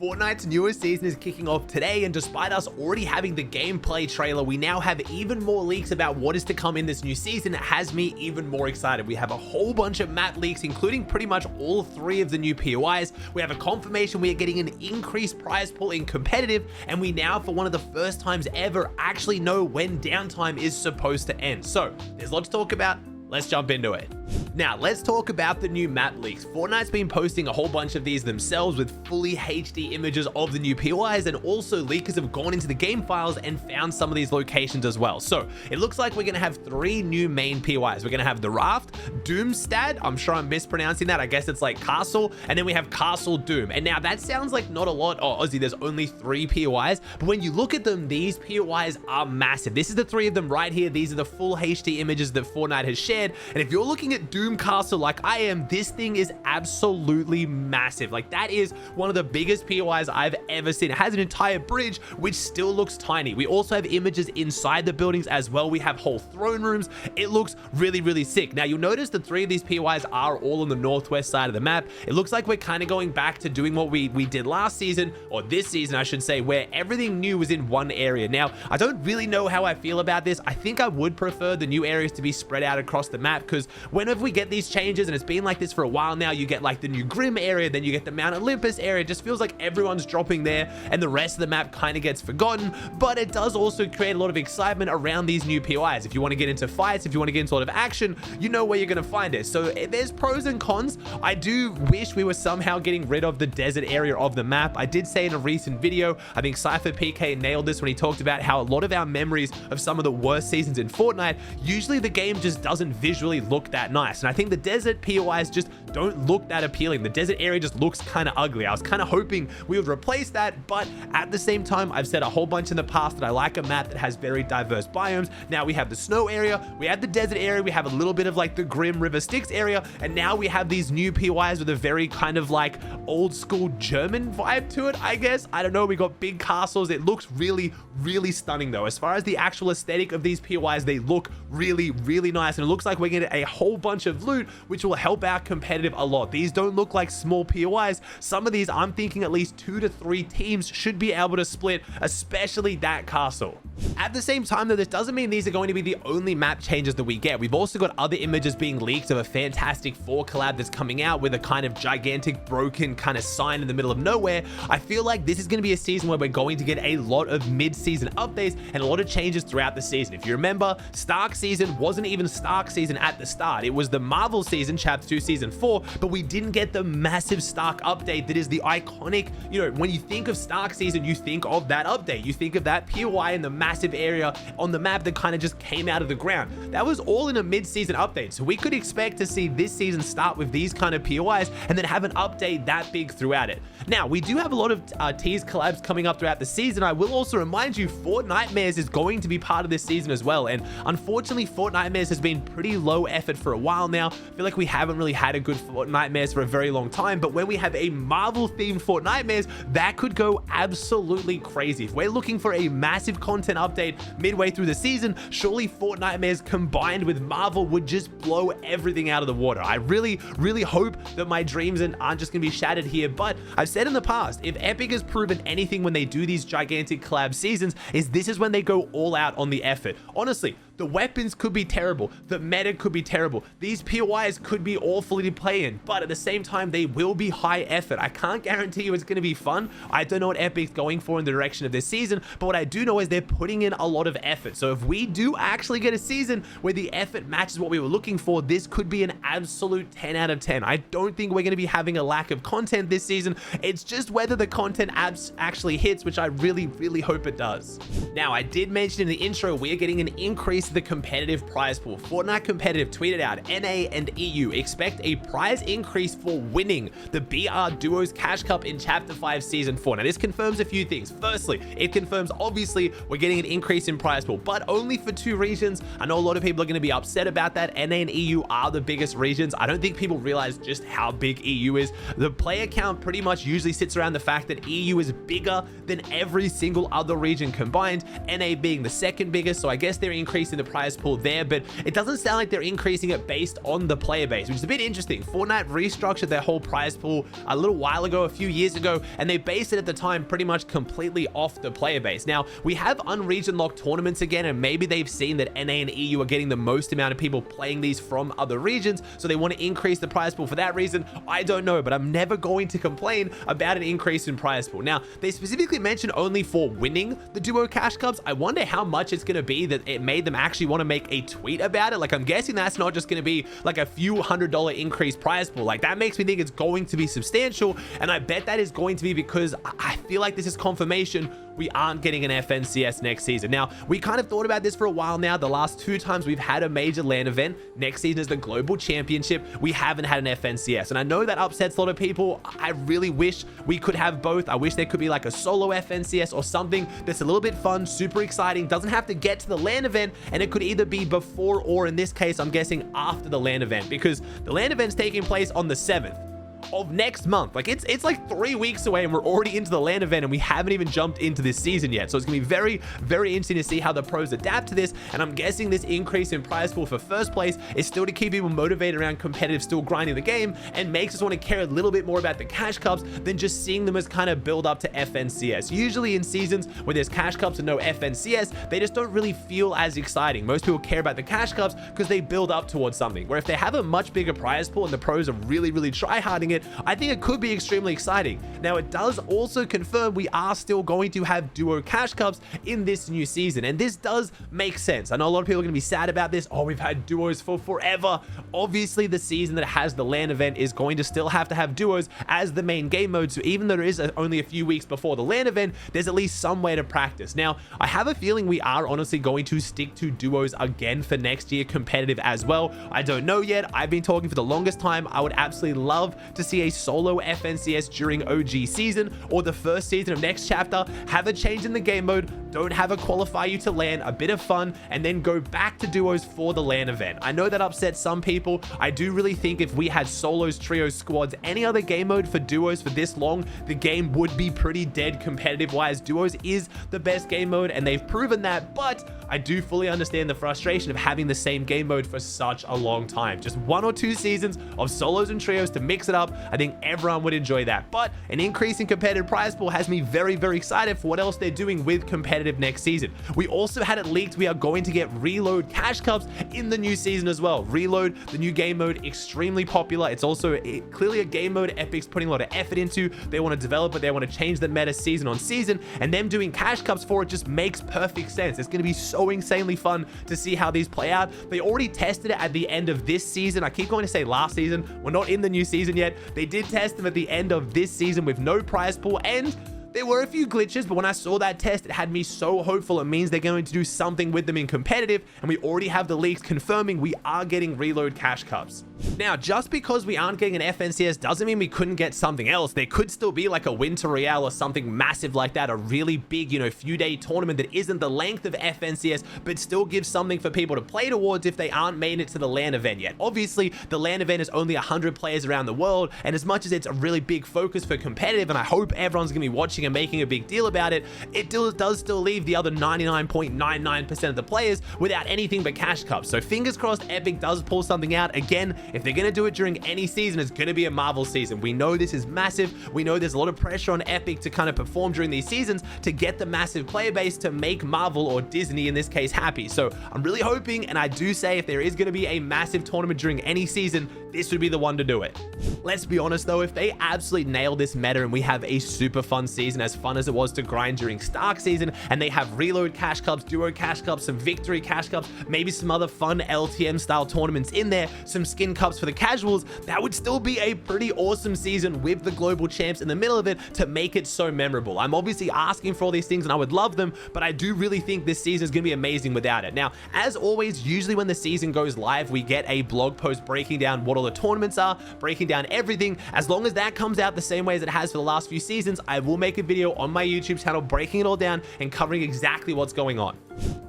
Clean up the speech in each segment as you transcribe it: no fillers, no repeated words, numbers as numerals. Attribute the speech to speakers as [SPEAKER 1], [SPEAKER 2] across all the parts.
[SPEAKER 1] Fortnite's newest season is kicking off today, and despite us already having the gameplay trailer, we now have even more leaks about what is to come in this new season. It has me even more excited. We have a whole bunch of map leaks, including pretty much all 3 of the new POIs. We have a confirmation we are getting an increased prize pool in competitive, and we now, for one of the first times ever, actually know when downtime is supposed to end. So there's a lot to talk about. Let's jump into it. Now, let's talk about the new map leaks. Fortnite's been posting a whole bunch of these themselves with fully HD images of the new POIs, and also leakers have gone into the game files and found some of these locations as well. So it looks like we're going to have 3 new main POIs. We're going to have the Raft, Doomstad, I'm sure I'm mispronouncing that, I guess it's like Castle, and then we have Castle Doom. And now that sounds like not a lot. Oh, Aussie, there's only 3 POIs, but when you look at them, these POIs are massive. This is the 3 of them right here. These are the full HD images that Fortnite has shared. And if you're looking at Doom Castle like I am, this thing is absolutely massive. Like, that is one of the biggest POIs I've ever seen. It has an entire bridge, which still looks tiny. We also have images inside the buildings as well. We have whole throne rooms. It looks really, really sick. Now, you'll notice the 3 of these POIs are all on the northwest side of the map. It looks like we're kind of going back to doing what we did last season, or this season, I should say, where everything new was in one area. Now, I don't really know how I feel about this. I think I would prefer the new areas to be spread out across the map, because whenever we get these changes, and it's been like this for a while now, you get like the new Grim area, then you get the Mount Olympus area. It just feels like everyone's dropping there and the rest of the map kind of gets forgotten. But it does also create a lot of excitement around these new POIs. If you want to get into fights, if you want to get into a lot of action, you know where you're going to find it. So there's pros and cons. I do wish we were somehow getting rid of the desert area of the map. I did say in a recent video, I think Cypher PK nailed this when he talked about how a lot of our memories of some of the worst seasons in Fortnite, usually the game just doesn't visually look that nice. And I think the desert POIs just don't look that appealing. The desert area just looks kind of ugly. I was kind of hoping we would replace that, but at the same time, I've said a whole bunch in the past that I like a map that has very diverse biomes. Now we have the snow area, we have the desert area, we have a little bit of like the Grim River Styx area, and now we have these new POIs with a very kind of like old school German vibe to it, I guess. I don't know, we got big castles. It looks really, really stunning though. As far as the actual aesthetic of these POIs, they look really, really nice, and it looks like we're getting a whole bunch of loot, which will help our competitive a lot. These don't look like small POIs. Some of these, I'm thinking at least 2 to 3 teams should be able to split, especially that castle. At the same time though, this doesn't mean these are going to be the only map changes that we get. We've also got other images being leaked of a Fantastic Four collab that's coming out with a kind of gigantic broken kind of sign in the middle of nowhere. I feel like this is going to be a season where we're going to get a lot of mid-season updates and a lot of changes throughout the season. If you remember, Stark season wasn't even Stark season at the start. It was the Marvel season, Chapter 2, Season 4, but we didn't get the massive Stark update that is the iconic, you know, when you think of Stark season, you think of that update. You think of that POI in the massive area on the map that kind of just came out of the ground. That was all in a mid-season update. So we could expect to see this season start with these kind of POIs and then have an update that big throughout it. Now, we do have a lot of tease collabs coming up throughout the season. I will also remind you, Fortnitemares is going to be part of this season as well. And unfortunately, Fortnitemares has been pretty low effort for a while now. I feel like we haven't really had a good Fortnitemares for a very long time, but when we have a Marvel themed Fortnitemares, that could go absolutely crazy. If we're looking for a massive content update midway through the season, surely Fortnitemares combined with Marvel would just blow everything out of the water. I really, really hope that my dreams aren't just gonna be shattered here, but I've said in the past, if Epic has proven anything when they do these gigantic collab seasons, is this is when they go all out on the effort. Honestly, the weapons could be terrible. The meta could be terrible. These POIs could be awfully to play in, but at the same time, they will be high effort. I can't guarantee you it's going to be fun. I don't know what Epic's going for in the direction of this season, but what I do know is they're putting in a lot of effort. So if we do actually get a season where the effort matches what we were looking for, this could be an absolute 10 out of 10. I don't think we're going to be having a lack of content this season. It's just whether the content actually hits, which I really, really hope it does. Now, I did mention in the intro, we are getting an increase to the competitive prize pool. Fortnite Competitive tweeted out, NA and EU expect a prize increase for winning the BR Duos Cash Cup in Chapter 5 Season 4. Now, this confirms a few things. Firstly, it confirms obviously we're getting an increase in prize pool, but only for 2 regions. I know a lot of people are going to be upset about that. NA and EU are the biggest regions. I don't think people realize just how big EU is. The player count pretty much usually sits around the fact that EU is bigger than every single other region combined, NA being the second biggest, so I guess they're increasing the prize pool there, but it doesn't sound like they're increasing it based on the player base, which is a bit interesting. Fortnite restructured their whole prize pool a little while ago, a few years ago, and they based it at the time pretty much completely off the player base. Now, we have unregion locked tournaments again, and maybe they've seen that NA and EU are getting the most amount of people playing these from other regions, so they want to increase the prize pool for that reason. I don't know, but I'm never going to complain about an increase in prize pool. Now, they specifically mentioned only for winning the duo cash cups. I wonder how much it's going to be that it made them actually want to make a tweet about it. Like, I'm guessing that's not just going to be like a few $100 increase prize pool. Like, that makes me think it's going to be substantial, and I bet that is going to be because I feel like this is confirmation we aren't getting an FNCS next season. Now, we kind of thought about this for a while now. The last 2 times we've had a major LAN event, next season is the Global Championship, we haven't had an FNCS, and I know that upsets a lot of people. I really wish we could have both. I wish there could be like a solo FNCS or something that's a little bit fun, super exciting, doesn't have to get to the LAN event, and it could either be before or, in this case, I'm guessing after the LAN event, because the LAN event's taking place on the 7th of next month. Like, it's like 3 weeks away, and we're already into the LAN event, and we haven't even jumped into this season yet. So it's gonna be very, very interesting to see how the pros adapt to this, and I'm guessing this increase in prize pool for first place is still to keep people motivated around competitive, still grinding the game, and makes us want to care a little bit more about the cash cups than just seeing them as kind of build up to FNCS. Usually in seasons where there's cash cups and no FNCS, they just don't really feel as exciting. Most people care about the cash cups because they build up towards something, where if they have a much bigger prize pool and the pros are really, really try-harding it, I think it could be extremely exciting. Now, it does also confirm we are still going to have duo cash cups in this new season, and this does make sense. I know a lot of people are going to be sad about this. Oh, we've had duos for forever. Obviously, the season that has the LAN event is going to still have to have duos as the main game mode, so even though there is only a few weeks before the LAN event, there's at least some way to practice. Now, I have a feeling we are honestly going to stick to duos again for next year, competitive as well. I don't know yet. I've been talking for the longest time. I would absolutely love to see a solo FNCS during OG season or the first season of next chapter. Have a change in the game mode, don't have it qualify you to LAN, a bit of fun, and then go back to duos for the LAN event. I know that upsets some people. I do really think if we had solos, trios, squads, any other game mode for duos for this long, the game would be pretty dead competitive wise. Duos is the best game mode, and they've proven that, but I do fully understand the frustration of having the same game mode for such a long time. Just 1 or 2 seasons of solos and trios to mix it up. I think everyone would enjoy that, but an increase in competitive prize pool has me very, very excited for what else they're doing with competitive next season. We also had it leaked we are going to get reload cash cups in the new season as well. Reload, the new game mode, extremely popular. It's also clearly a game mode Epic's putting a lot of effort into. They want to develop it, they want to change the meta season on season, and them doing cash cups for it just makes perfect sense. It's going to be so insanely fun to see how these play out. They already tested it at the end of this season. I keep going to say last season. We're not in the new season yet. They did test them at the end of this season with no prize pool, and there were a few glitches, but when I saw that test, it had me so hopeful. It means they're going to do something with them in competitive, and we already have the leaks confirming we are getting reload cash cups. Now, just because we aren't getting an FNCS doesn't mean we couldn't get something else. There could still be like a Winter Royale or something massive like that, a really big, few day tournament that isn't the length of FNCS, but still gives something for people to play towards if they aren't made it to the LAN event yet. Obviously, the LAN event is only 100 players around the world, and as much as it's a really big focus for competitive, and I hope everyone's going to be watching and making a big deal about it, it does still leave the other 99.99% of the players without anything but cash cups. So fingers crossed Epic does pull something out. Again, if they're going to do it during any season, it's going to be a Marvel season. We know this is massive. We know there's a lot of pressure on Epic to kind of perform during these seasons to get the massive player base to make Marvel, or Disney in this case, happy. So I'm really hoping, and I do say if there is going to be a massive tournament during any season, this would be the one to do it. Let's be honest though, if they absolutely nail this meta and we have a super fun season, as fun as it was to grind during Stark season, and they have reload cash cups, duo cash cups, some victory cash cups, maybe some other fun LTM style tournaments in there, some skin cups for the casuals, that would still be a pretty awesome season with the global champs in the middle of it to make it so memorable. I'm obviously asking for all these things and I would love them, but I do really think this season is going to be amazing without it. Now, as always, usually when the season goes live, we get a blog post breaking down what all the tournaments are, breaking down everything. As long as that comes out the same way as it has for the last few seasons, I will make a video on my YouTube channel breaking it all down and covering exactly what's going on.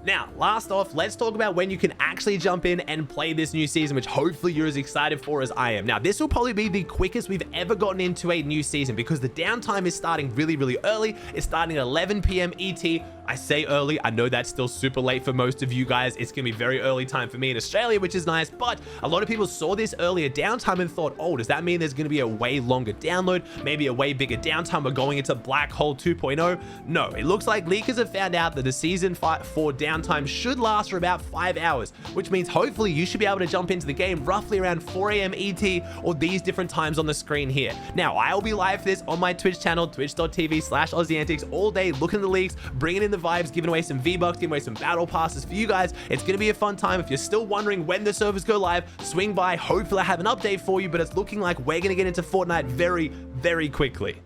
[SPEAKER 1] Now, last off, let's talk about when you can actually jump in and play this new season, which hopefully you're as excited for as I am. Now, this will probably be the quickest we've ever gotten into a new season because the downtime is starting really, really early. It's starting at 11 p.m. ET. I say early, I know that's still super late for most of you guys. It's gonna be very early time for me in Australia, which is nice, but a lot of people saw this earlier downtime and thought, oh, does that mean there's gonna be a way longer download, maybe a way bigger downtime? We're going into Black Hole 2.0. No, it looks like leakers have found out that the season 4 downtime should last for about 5 hours, which means hopefully you should be able to jump into the game roughly around 4 a.m. ET or these different times on the screen here. Now, I'll be live for this on my Twitch channel, twitch.tv/AussieAntics, all day, looking at the leaks, bringing in the vibes, giving away some V-Bucks, giving away some battle passes for you guys. It's going to be a fun time. If you're still wondering when the servers go live, swing by. Hopefully I have an update for you, but it's looking like we're going to get into Fortnite very, very quickly.